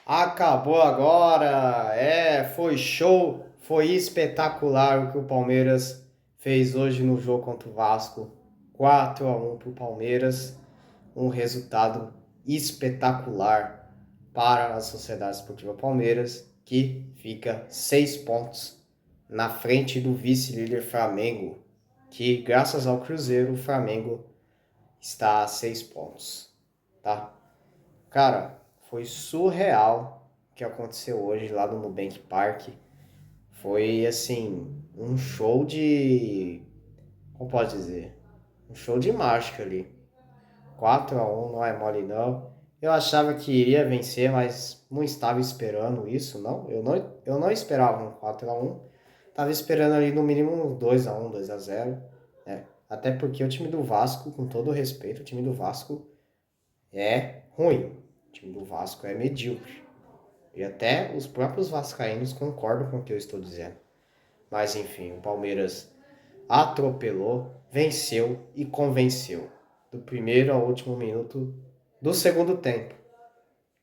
Acabou agora! Foi show, foi espetacular o que o Palmeiras fez hoje no jogo contra o Vasco. 4-1 para o Palmeiras, um resultado espetacular para a Sociedade Esportiva Palmeiras, que fica 6 pontos na frente do vice-líder Flamengo, que graças ao Cruzeiro, o Flamengo está a 6 pontos, tá? Cara, foi surreal o que aconteceu hoje lá no Nubank Park. Foi assim, um show de. Como pode dizer? Um show de mágica ali. 4-1 não é mole não. Eu achava que iria vencer, mas não estava esperando isso, não. Eu não esperava um 4-1. Estava esperando ali no mínimo um 2-1, 2-0, né? Até porque o time do Vasco, com todo o respeito, o time do Vasco é ruim. O time do Vasco é medíocre. E até os próprios vascaínos concordam com o que eu estou dizendo. Mas enfim, o Palmeiras atropelou, venceu e convenceu. Do primeiro ao último minuto do segundo tempo.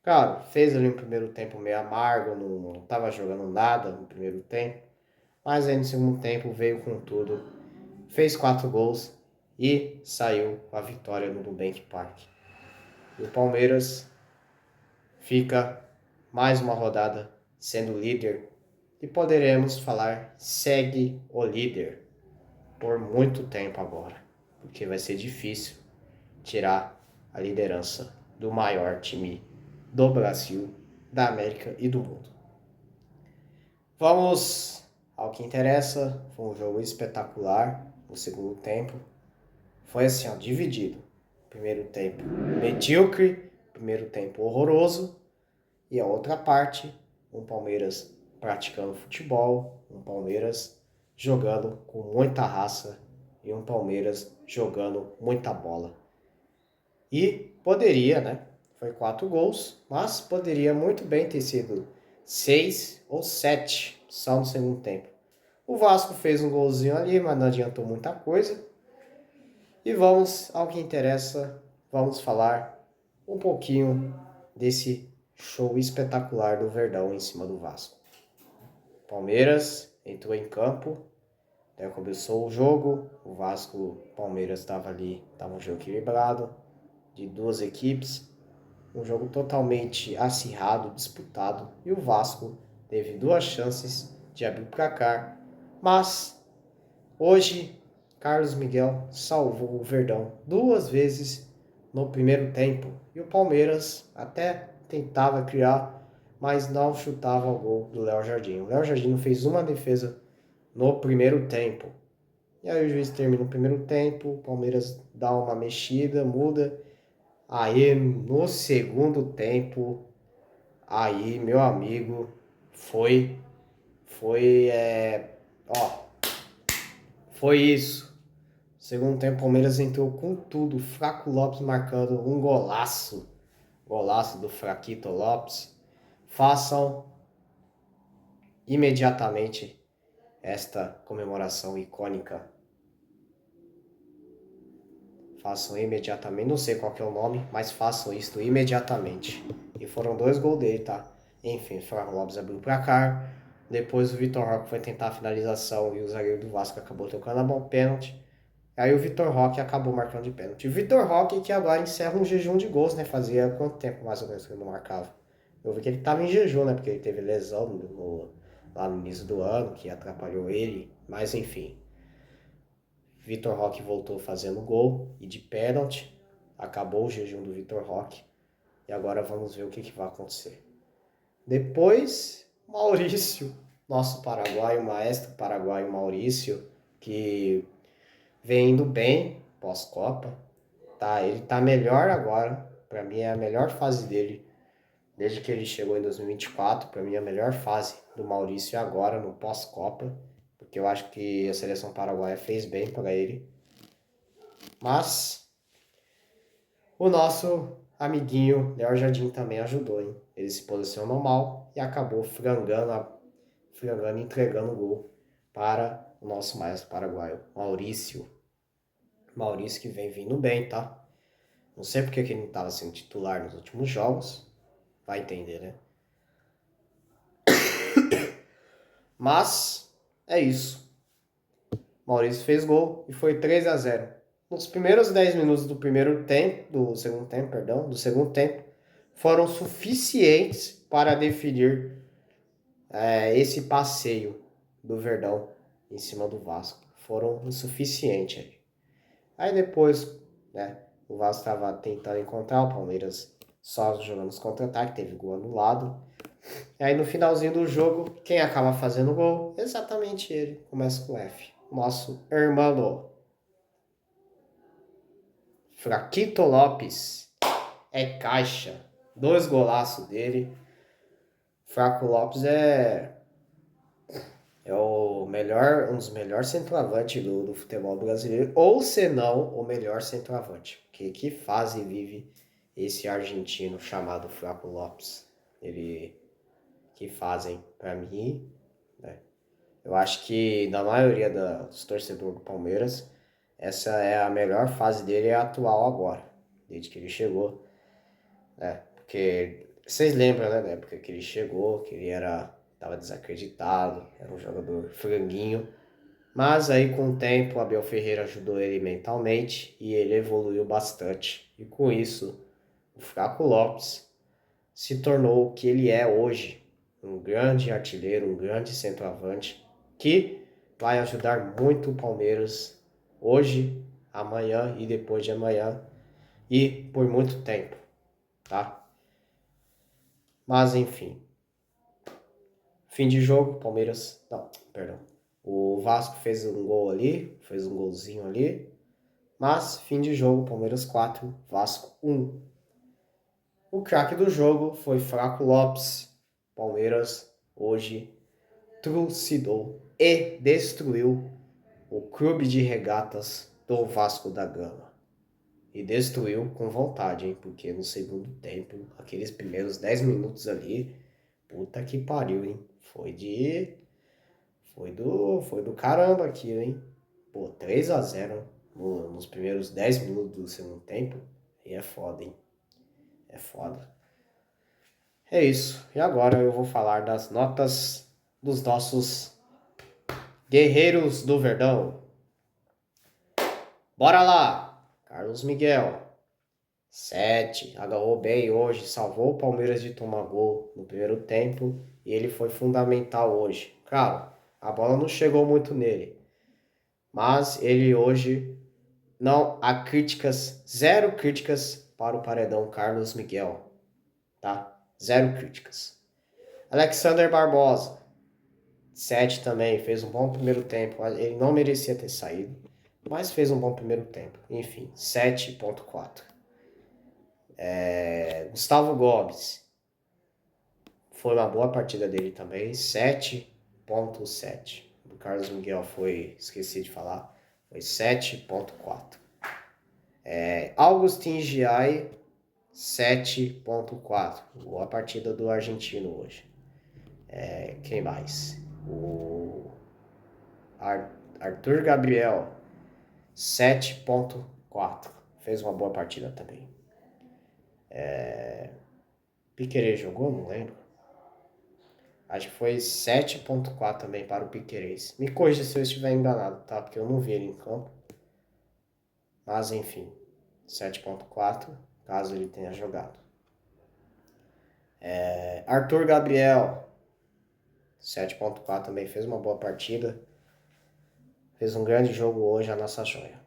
Cara, fez ali um primeiro tempo meio amargo, não estava jogando nada no primeiro tempo. Mas aí no segundo tempo veio com tudo, fez 4 gols e saiu com a vitória no Nubank Park. E o Palmeiras fica mais uma rodada sendo líder e poderemos falar segue o líder por muito tempo agora, porque vai ser difícil tirar a liderança do maior time do Brasil, da América e do mundo. Vamos ao que interessa. Foi um jogo espetacular. O segundo tempo foi assim, ó, dividido. Primeiro tempo medíocre, primeiro tempo horroroso, e a outra parte, um Palmeiras praticando futebol, um Palmeiras jogando com muita raça e um Palmeiras jogando muita bola. E poderia, né? Foi 4 gols, mas poderia muito bem ter sido 6 ou 7 só no segundo tempo. O Vasco fez um golzinho ali, mas não adiantou muita coisa. E vamos ao que interessa, vamos falar um pouquinho desse show espetacular do Verdão em cima do Vasco. Palmeiras entrou em campo, até começou o jogo, o Vasco, Palmeiras estava ali, estava um jogo equilibrado, de duas equipes, um jogo totalmente acirrado, disputado, e o Vasco teve duas chances de abrir o placar, mas hoje Carlos Miguel salvou o Verdão duas vezes no primeiro tempo, e o Palmeiras até tentava criar, mas não chutava o gol do Léo Jardim. O Léo Jardim fez uma defesa no primeiro tempo. E aí o juiz termina o primeiro tempo, o Palmeiras dá uma mexida, muda. Aí no segundo tempo, aí meu amigo, foi, ó, foi isso. Segundo tempo, o Palmeiras entrou com tudo. Fraco Lopes marcando um golaço. Golaço do Fraquito Lopes. Façam imediatamente esta comemoração icônica. Façam imediatamente. Não sei qual que é o nome, mas façam isto imediatamente. E foram 2 gols dele, tá? Enfim, o Fraco Lopes abriu o placar. Depois o Vitor Roque foi tentar a finalização e o zagueiro do Vasco acabou tocando a mão pênalti. Aí o Vitor Roque acabou marcando de pênalti. O Vitor Roque que agora encerra um jejum de gols, né? Fazia quanto tempo mais ou menos que ele não marcava? Eu vi que ele estava em jejum, né? Porque ele teve lesão lá no início do ano, que atrapalhou ele. Mas enfim. Vitor Roque voltou fazendo gol e de pênalti. Acabou o jejum do Vitor Roque. E agora vamos ver o que vai acontecer. Depois, Maurício, nosso paraguaio, maestro paraguaio Maurício, que vem indo bem pós-Copa, tá? Ele tá melhor agora, para mim é a melhor fase dele desde que ele chegou em 2024, para mim é a melhor fase do Maurício agora no pós-Copa, porque eu acho que a seleção paraguaia fez bem para ele. Mas o nosso amiguinho Léo Jardim também ajudou, hein? Ele se posicionou mal e acabou frangando, entregando o gol para o nosso maestro paraguaio, Maurício. Maurício que vem vindo bem, tá? Não sei porque que ele não estava sendo titular nos últimos jogos. Vai entender, né? Mas é isso. Maurício fez gol e foi 3-0. Nos primeiros 10 minutos do segundo tempo, foram suficientes para definir esse passeio do Verdão em cima do Vasco. Foram insuficientes aí. Aí depois, né, o Vasco estava tentando encontrar o Palmeiras só jogando os contra-ataques, teve gol anulado. E aí no finalzinho do jogo, quem acaba fazendo o gol? Exatamente ele. Começa com F. Nosso irmão. Fraquito Lopes. É caixa. 2 golaços dele. Fraco Lopes é um dos melhores centroavantes do futebol brasileiro, ou se não, o melhor centroavante. Que fase vive esse argentino chamado Fraco Lopes? Ele que fazem para mim, né? Eu acho que na maioria dos torcedores do Palmeiras, essa é a melhor fase dele, é a atual agora, desde que ele chegou, né? Porque vocês lembram, né, da época que ele chegou, que ele tava desacreditado, era um jogador franguinho, mas aí com o tempo Abel Ferreira ajudou ele mentalmente e ele evoluiu bastante. E com isso, o Fraco Lopes se tornou o que ele é hoje, um grande artilheiro, um grande centroavante, que vai ajudar muito o Palmeiras hoje, amanhã e depois de amanhã e por muito tempo, tá? Mas enfim, fim de jogo, Palmeiras, não, perdão. O Vasco fez um gol ali, fez um golzinho ali, mas fim de jogo, Palmeiras 4, Vasco 1. O craque do jogo foi Fraco Lopes. Palmeiras hoje trucidou e destruiu o clube de regatas do Vasco da Gama. E destruiu com vontade, hein? Porque no segundo tempo, aqueles primeiros 10 minutos ali, puta que pariu, hein? Foi do caramba aquilo, hein? Pô, 3-0 nos primeiros 10 minutos do segundo tempo. E é foda, hein? É foda. É isso. E agora eu vou falar das notas dos nossos guerreiros do Verdão. Bora lá! Carlos Miguel, 7. Agarrou bem hoje, salvou o Palmeiras de tomar gol no primeiro tempo e ele foi fundamental hoje. Claro, a bola não chegou muito nele, mas ele hoje não há críticas, zero críticas para o paredão Carlos Miguel, tá? Zero críticas. Alexander Barbosa, 7 também, fez um bom primeiro tempo. Ele não merecia ter saído, mas fez um bom primeiro tempo. Enfim, 7.4. Gustavo Gomes, foi uma boa partida dele também, 7.7. O Carlos Miguel esqueci de falar, foi 7.4. Augustin Giai, 7.4. Boa partida do argentino hoje. Quem mais? O Arthur Gabriel, 7.4. Fez uma boa partida também. Piquerez jogou? Não lembro. Acho que foi 7.4 também para o Piquerez. Me corrija se eu estiver enganado, tá? Porque eu não vi ele em campo. Mas enfim, 7.4, caso ele tenha jogado. Arthur Gabriel, 7.4 também, fez uma boa partida. Fez um grande jogo hoje, a nossa joia.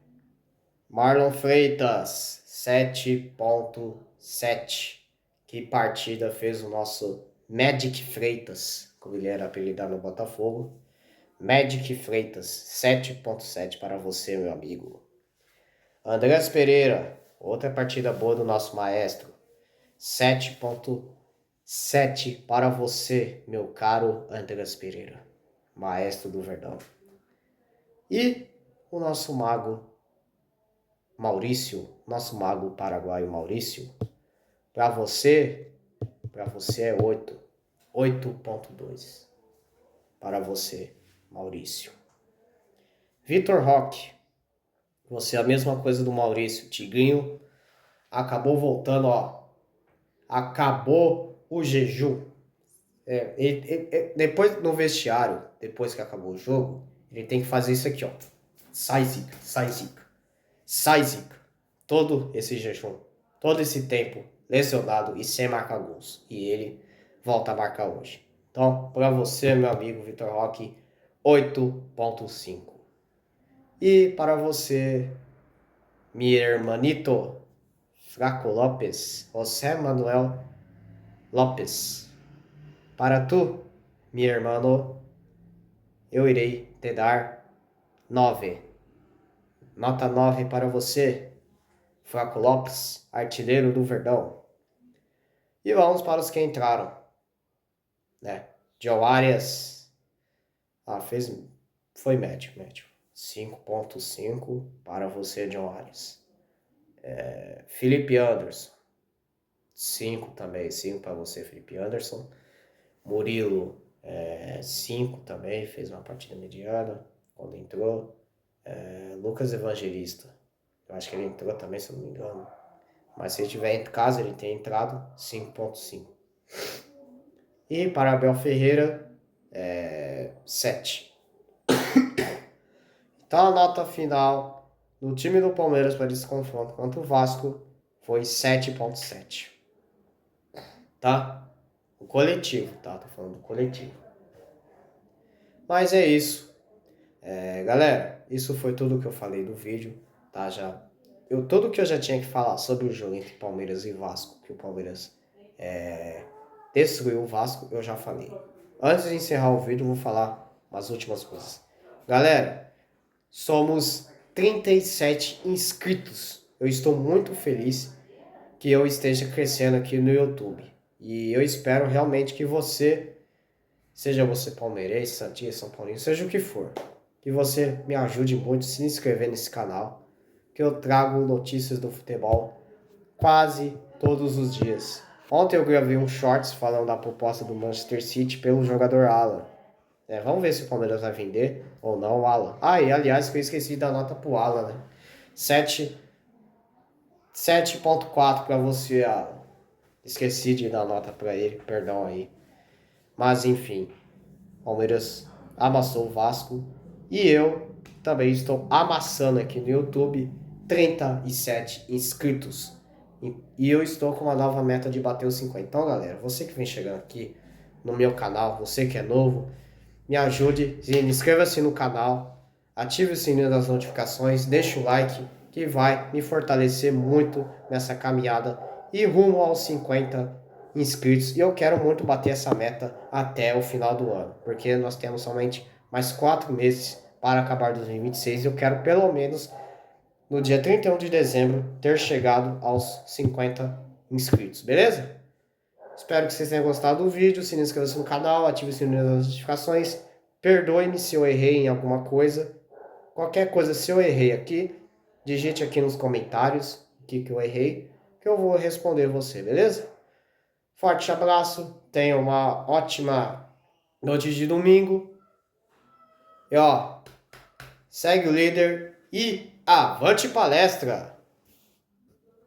Marlon Freitas, 7.7. Que partida fez o nosso Magic Freitas, como ele era apelidado no Botafogo. Magic Freitas, 7.7 para você, meu amigo. Andrés Pereira, outra partida boa do nosso maestro. 7.7 para você, meu caro Andrés Pereira, maestro do Verdão. E o nosso mago Maurício, nosso mago paraguaio Maurício, para você é 8. 8.2 para você, Maurício. Vitor Roque, você é a mesma coisa do Maurício. Tigrinho acabou voltando, ó. Acabou o jejum. Depois no vestiário, depois que acabou o jogo, ele tem que fazer isso aqui, ó. Sai zica, sai zica, sai zica. Todo esse jejum, todo esse tempo lesionado e sem marcar gols. E ele volta a marcar hoje. Então, para você, meu amigo Vitor Roque, 8.5. E para você, mi hermanito Flaco Lopes, José Manuel Lopes. Para tu, mi hermano, eu irei te dar 9. Nota 9 para você, Flaco Lopes, artilheiro do Verdão. E vamos para os que entraram, né? Joe Arias, foi médio. 5.5 para você, John Arias. Felipe Anderson, 5 também, 5 para você, Felipe Anderson. Murilo, 5 também, fez uma partida mediana quando entrou. Lucas Evangelista, eu acho que ele entrou também, se eu não me engano. Mas se ele tiver em casa, ele tem entrado, 5.5. E para Abel Ferreira, 7. Então a nota final do time do Palmeiras para esse confronto contra o Vasco foi 7.7. Tá? O coletivo, tá? Tô falando do coletivo. Mas é isso. Galera, isso foi tudo que eu falei do vídeo, tá? Tudo que eu já tinha que falar sobre o jogo entre Palmeiras e Vasco, que o Palmeiras destruiu o Vasco, eu já falei. Antes de encerrar o vídeo, eu vou falar umas últimas coisas. Galera, somos 37 inscritos. Eu estou muito feliz que eu esteja crescendo aqui no YouTube. E eu espero realmente que você, seja você palmeirense, santista, São Paulino, seja o que for, que você me ajude muito a se inscrever nesse canal, que eu trago notícias do futebol quase todos os dias. Ontem eu gravei um shorts falando da proposta do Manchester City pelo jogador Alan. Vamos ver se o Palmeiras vai vender ou não o Alan. E aliás, eu esqueci da nota pro Alan, né? 7.4 para você, Alan. Esqueci de dar nota para ele, perdão aí. Mas enfim, Palmeiras amassou o Vasco e eu também estou amassando aqui no YouTube 37 inscritos. E eu estou com uma nova meta de bater os 50. Então, galera, você que vem chegando aqui no meu canal, você que é novo, me ajude, inscreva-se no canal, ative o sininho das notificações, deixe o like, que vai me fortalecer muito nessa caminhada e rumo aos 50 inscritos. E eu quero muito bater essa meta até o final do ano, porque nós temos somente mais 4 meses para acabar 2026 e eu quero pelo menos no dia 31 de dezembro ter chegado aos 50 inscritos, beleza? Espero que vocês tenham gostado do vídeo. Se inscreva-se no canal, ative o sininho das notificações. Perdoe-me se eu errei em alguma coisa. Qualquer coisa, se eu errei aqui, digite aqui nos comentários o que eu errei, que eu vou responder você, beleza? Forte abraço, tenha uma ótima noite de domingo. E segue o líder e avante palestra!